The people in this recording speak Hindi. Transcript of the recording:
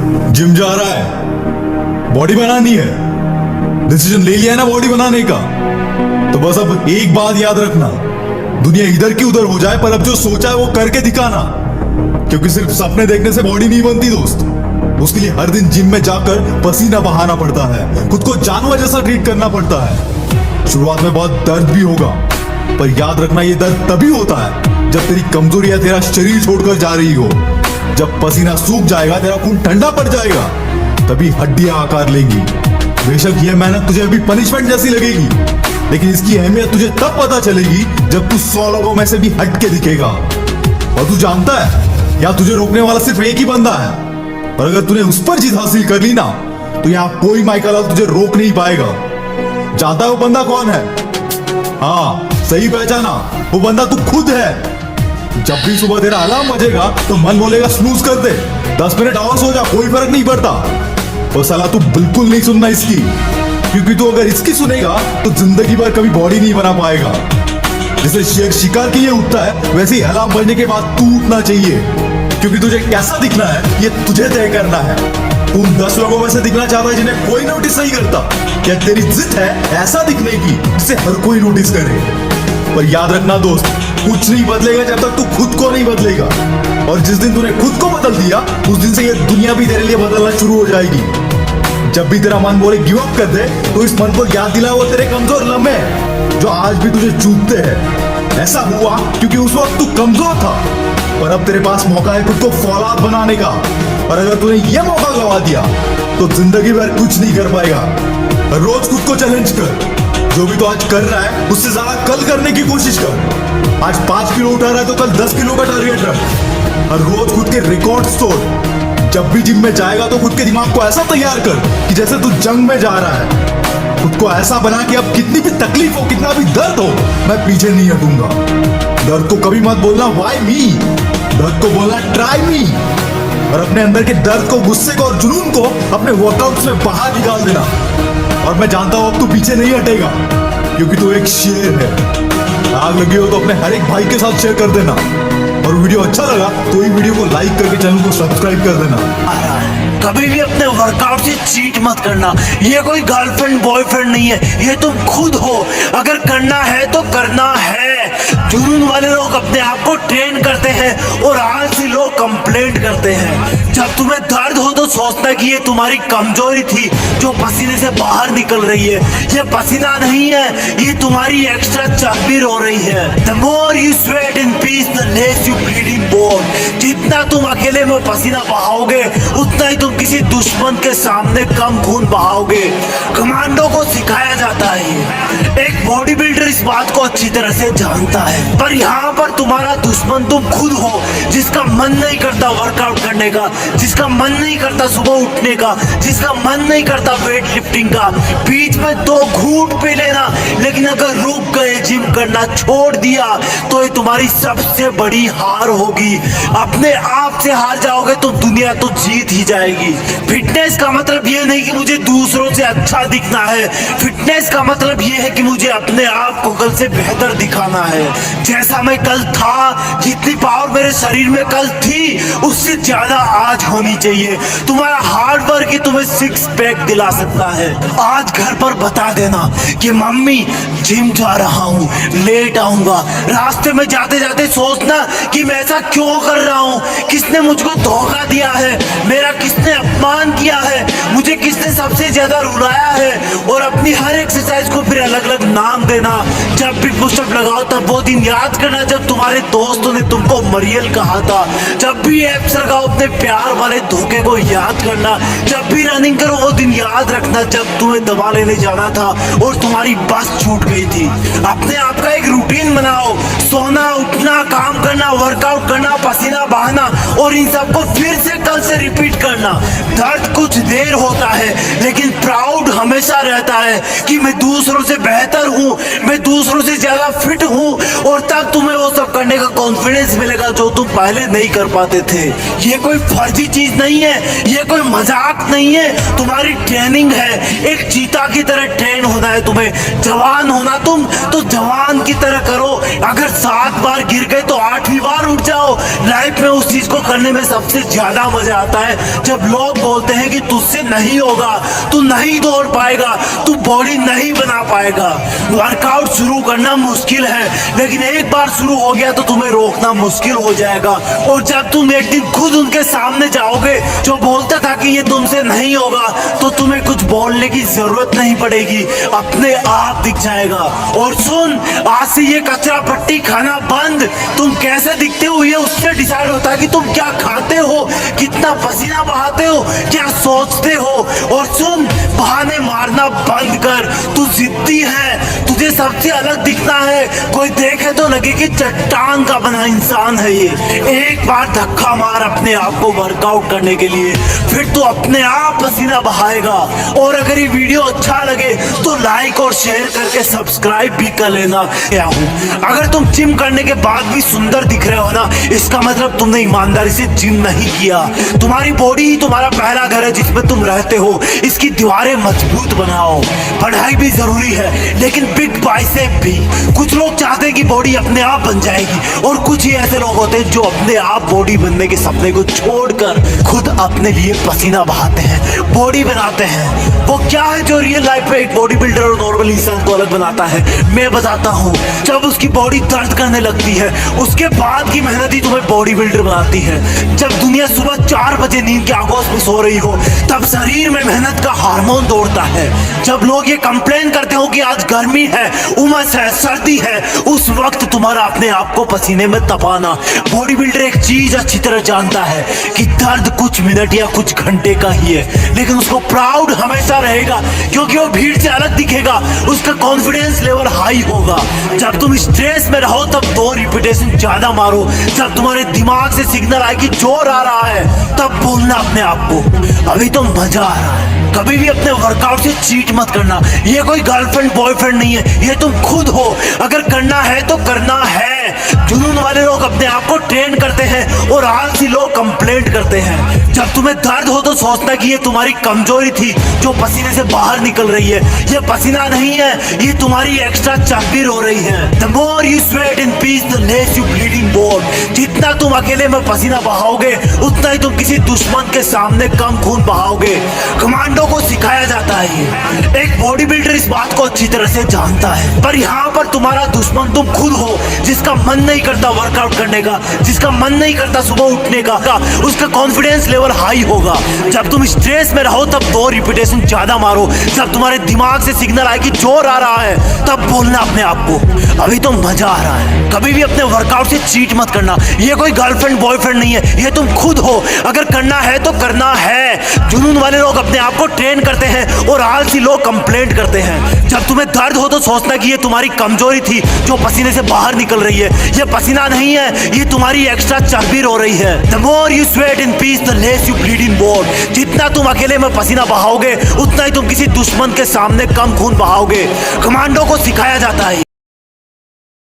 जिम जा रहा है, बॉडी बनानी है, डिसीजन ले लिया है ना बॉडी बनाने का, तो बस अब एक बात याद रखना, दुनिया इधर की उधर हो जाए पर अब जो सोचा है वो करके दिखाना। क्योंकि सिर्फ सपने देखने से बॉडी नहीं बनती दोस्त, उसके लिए हर दिन जिम में जाकर पसीना बहाना पड़ता है, खुद को जानवर जैसा ट्रीट करना पड़ता है। शुरुआत में बहुत दर्द भी होगा, पर याद रखना ये दर्द तभी होता है जब तेरी कमजोरियां तेरा शरीर छोड़कर जा रही हो। जब पसीना सूख जाएगा, तेरा खून ठंडा पड़ जाएगा, तभी हड्डियां आकार लेंगी। बेशक ये मेहनत तुझे अभी पनिशमेंट जैसी लगेगी, लेकिन इसकी अहमियत तुझे तब पता चलेगी जब तू 100 लोगों में से भी हट के दिखेगा। और तू जानता है, या तुझे रोकने वाला सिर्फ एक ही बंदा है, और अगर तूने उस पर जीत हासिल कर ली ना, तो यहाँ कोई माइकल तुझे रोक नहीं पाएगा। जानता है वो बंदा कौन है? हाँ, सही पहचाना, वो बंदा तू खुद है। जब भी सुबह तेरा अलार्म बजेगा तो मन बोलेगा स्नूज कर दे, 10 मिनट और सो जा, कोई फर्क नहीं पड़ता। और साला तू बिल्कुल नहीं सुनना इसकी, क्योंकि तू अगर इसकी सुनेगा तो जिंदगी भर कभी बॉडी नहीं बना पाएगा। जैसे शेर शिकार के लिए उठता है, वैसे ही अलार्म बजने के बाद तू उठना चाहिए, क्योंकि तुझे कैसा दिखना है ये तुझे तय करना है। तुम 10 लोगों में से दिखना चाहता है जिन्हें कोई नोटिस नहीं करता, क्या तेरी जिद है ऐसा दिखने की जिसे हर कोई नोटिस करे? पर याद रखना दोस्त, कुछ नहीं बदलेगा जब तक तू खुद को नहीं बदलेगा। और जिस दिन तूने खुद को बदल दिया, उस दिन से ये दुनिया भी तेरे लिए बदलना शुरू हो जाएगी। जब भी तेरा मन बोले गिव अप कर दे, तो इस मन को याद दिला वो तेरे कमजोर लम्हे जो आज भी तुझे चूकते हैं। ऐसा हुआ क्योंकि उस वक्त तू कमजोर था, और अब तेरे पास मौका है खुद को फौलाद बनाने का। और अगर तूने ये मौका गवा दिया तो जिंदगी भर कुछ नहीं कर पाएगा। रोज खुद को चैलेंज कर, जो भी तो आज कर रहा है उससे ज्यादा कल करने की कोशिश कर। आज 5 किलो उठा रहा है तो कल 10 किलो का टारगेट रख। और रोज खुद के रिकॉर्ड्स तोड़। जब भी जिम में जाएगा तो खुद के दिमाग को ऐसा तैयार कर कि जैसे तू जंग में जा रहा है। खुद को ऐसा बना कि अब कितनी भी तकलीफ हो, कितना भी दर्द हो, मैं पीछे नहीं हटूंगा। दर्द को कभी मत बोलना व्हाई मी, दर्द को बोलना ट्राई मी। और अपने अंदर के दर्द को, गुस्से को और जुनून को अपने वर्कआउट्स में बाहर निकाल देना। और मैं जानता हूं अब तू पीछे नहीं हटेगा, क्योंकि तू एक शेर है। आग लगी हो तो अपने हर एक भाई के साथ शेयर कर देना, और वीडियो अच्छा लगा तो ये वीडियो को लाइक करके चैनल को सब्सक्राइब कर देना। कभी भी अपने वर्कआउट से चीट मत करना। ये कोई गर्लफ्रेंड बॉयफ्रेंड नहीं है, ये तुम खुद हो। अगर करना है तो करना है। जुनून वाले लोग अपने आप को ट्रेन करते हैं और आलसी लोग कंप्लेंट करते हैं। जब तुम्हें दर्द हो तो सोचना कि ये तुम्हारी कमजोरी थी जो पसीने से बाहर निकल रही है। ये पसीना नहीं है, ये तुम्हारी एक्स्ट्रा चर्बी हो रही है। The more you sweat in peace, the less you bleed in war। जितना तुम अकेले में पसीना बहाओगे, उतना ही तुम किसी दुश्मन के सामने कम खून बहाओगे। कमांडो को सिखाया जाता है, एक बॉडी बिल्डर इस बात को अच्छी तरह से जानता है। पर यहाँ पर तुम्हारा दुश्मन तुम खुद हो, जिसका मन नहीं करता वर्कआउट करने का, जिसका मन नहीं करता सुबह उठने का, जिसका मन नहीं करता वेट लिफ्टिंग का। बीच में 2 घूंट पी लेना, लेकिन अगर रुक गए, जिम करना छोड़ दिया, तो ये तुम्हारी सबसे बड़ी हार होगी। अपने आप से हार जाओगे तो दुनिया तो जीत ही जाएगी। फिटनेस का मतलब ये नहीं कि मुझे दूसरों से अच्छा दिखना है। फिटनेस का मतलब ये है कि मुझे अपने आप को कल से बेहतर दिखाना है। जैसा मैं कल था, जितनी पावर मेरे शरीर में कल थी, उससे ज्यादा आज होनी चाहिए। तुम्हारा हार्ड वर्क ही तुम्हें 6 पैक दिला सकता है। आज घर पर बता देना कि मम्मी जिम जा रहा हूँ, लेट आऊंगा। रास्ते में जाते जाते सोचना कि मैं ऐसा क्यों कर रहा हूँ, किसने मुझको धोखा दिया है, मेरा किसने अपमान किया है, मुझे किसने सबसे ज्यादा रुलाया है। और अपनी हर एक्सरसाइज को फिर अलग अलग नाम देना। जब भी पुशअप लगाओ तब वो दिन याद करना जब तुम्हारे दोस्तों ने तुमको मरियल कहा था। जब भी एप्स लगाओ अपने प्यार वाले धोखे को याद करना। जब भी रनिंग करो वो दिन याद रखना जब तुम्हें दवा लेने जाना था और तुम्हारी बस छूट गई थी। अपने आप का एक रूटीन बनाओ, सोना, उठना, काम करना, वर्कआउट करना, पसीना बहाना, और इन सबको फिर से कल से रिपीट करना। दर्द कुछ देर होता है, लेकिन प्राउड हमेशा रहता है कि मैं दूसरों से बेहतर हूँ, मैं दूसरों से ज्यादा फिट हूँ। और तब तुम्हें वो सब करने का कॉन्फिडेंस मिलेगा जो तुम पहले नहीं कर पाते थे। ये कोई फर्जी चीज नहीं है, ये कोई मजाक नहीं है, तुम्हारी ट्रेनिंग है। एक चीता की तरह ट्रेन होना है तुम्हें। जवान होना तुम तो जवान की तरह करो। अगर 7 बार गिर गए तो 8वीं बार उठ जाओ। लाइफ में उस चीज को करने में सबसे ज्यादा मजा आता है जब जब लोग बोलते हैं कि तुझसे नहीं होगा, तू नहीं दौड़ पाएगा, तू बॉडी नहीं बना पाएगा। वर्कआउट शुरू करना मुश्किल है, लेकिन एक बार शुरू हो गया तो तुम्हें रोकना मुश्किल हो जाएगा। और जब तुम एक दिन खुद उनके सामने जाओगे जो बोलता था कि ये तुमसे नहीं होगा, तो तुम्हें कुछ बोलने की जरूरत नहीं पड़ेगी, अपने आप दिख जाएगा। और सुन, आज से ये कचरा पट्टी खाना बंद। तुम कैसे दिखते हो ये उससे डिसाइड होता है कि तुम क्या खाते हो, कितना पसीना बहाते हो, क्या सोचते हो। और सुन, बहाने मारना बंद कर। तू जिद्दी है, तुझे सबसे अलग दिखना है। कोई देखे तो लगे कि चट्टान का बना इंसान है ये। एक बार धक्का मार अपने आप को वर्कआउट करने के लिए, फिर तू अपने आप पसीना बहाएगा। और अगर ये वीडियो अच्छा लगे तो लाइक और शेयर करके सब्सक्राइब भी कर लेना। क्या हूँ, अगर तुम जिम करने के बाद भी सुंदर दिख रहे हो ना, इसका मतलब तुमने ईमानदारी से जिम नहीं किया। तुम्हारी बॉडी ही तुम्हारा पहला घर है जिसमें तुम रहते हो। इसकी दीवारें मजबूत बनाओ। पढ़ाई भी जरूरी है, लेकिन बिग बाइसेप भी। कुछ लोग चाहते हैं कि बॉडी अपने आप बन जाएगी, और कुछ ही ऐसे लोग होते हैं जो अपने आप बॉडी बनने के सपने को छोड़कर खुद अपने लिए पसीना बहाते हैं, बॉडी बनाते हैं। वो क्या है जो रियल लाइफ में एक बॉडी बिल्डर और नॉर्मल इंसान को अलग बनाता है, मैं बताता हूँ। जब उसकी बॉडी दर्द करने लगती है, उसके बाद की मेहनत ही तुम्हें बॉडी बिल्डर बनाती है। जब दुनिया सुबह 4 बजे नींद के आगोश में सो रही हो, तब शरीर में मेहनत का हार्मोन दौड़ता है। जब लोग ये कंप्लेन करते हो कि आज गर्मी है, उमस है, सर्दी है, उस वक्त तुम्हारा अपने आप को पसीने में तपाना। बॉडी बिल्डर एक चीज अच्छी तरह जानता है कि दर्द कुछ मिनट या कुछ घंटे का ही है, लेकिन उसको प्राउड हमेशा रहेगा, क्योंकि वो भीड़ से अलग दिखेगा। उसका कॉन्फिडेंस लेवल हाई होगा। जब तुम स्ट्रेस में रहो तब 2 रिपीटेशन ज्यादा मारो। जब तुम्हारे दिमाग से सिग्नल आए कि जोर आ रहा है, तब बोलना अपने आप को अभी तो मजा आ रहा है। कभी भी अपने वर्कआउट से चीट मत करना। ये कोई गर्लफ्रेंड बॉयफ्रेंड नहीं है, ये तुम खुद हो। अगर करना है तो करना है। जुनून वाले लोग अपने आप को ट्रेन करते हैं और आलसी लोग कंप्लेंट करते हैं। जब तुम्हें दर्द हो तो सोचना कि ये तुम्हारी कमजोरी थी जो पसीने से बाहर निकल रही है। ये पसीना नहीं है, ये तुम्हारी एक्स्ट्रा चर्बी हो रही है। The more you sweat in peace, the less you bleed in war। जितना तुम अकेले में पसीना बहाओगे, उतना ही तुम किसी दुश्मन के सामने कम खून बहाओगे। कमांडो को सिखाया जाता है ये। एक बॉडी बिल्डर इस बात को अच्छी तरह से जानता है, पर यहाँ पर तुम्हारा दुश्मन तुम खुद हो, जिसका मन नहीं करता वर्कआउट करने का, जिसका मन नहीं करता सुबह उठने का। उसका कॉन्फिडेंस लेवल हाई होगा। जब तुम स्ट्रेस में रहो तब 2 रिपीटेशन ज्यादा मारो। जब तुम्हारे दिमाग से सिग्नल आए कि जोर आ रहा है, तब बोलना अपने आप को अभी तो मजा आ रहा है। कभी भी अपने वर्कआउट से चीट मत करना। ये कोई गर्लफ्रेंड बॉयफ्रेंड नहीं है, ये तुम खुद हो। अगर करना है तो करना है। जुनून वाले लोग अपने आप को ट्रेन करते हैं और आलसी लोग कंप्लेंट करते हैं। जब तुम्हें दर्द हो तो सोचना कि ये तुम्हारी कमजोरी थी जो पसीने से बाहर निकल रही है। ये पसीना नहीं है, ये तुम्हारी एक्स्ट्रा चर्बी हो रही है। The more you sweat in peace, the less you bleed in war। जितना तुम अकेले में पसीना बहाओगे, उतना ही तुम किसी दुश्मन के सामने कम खून बहाओगे। कमांडो को सिखाया जाता है।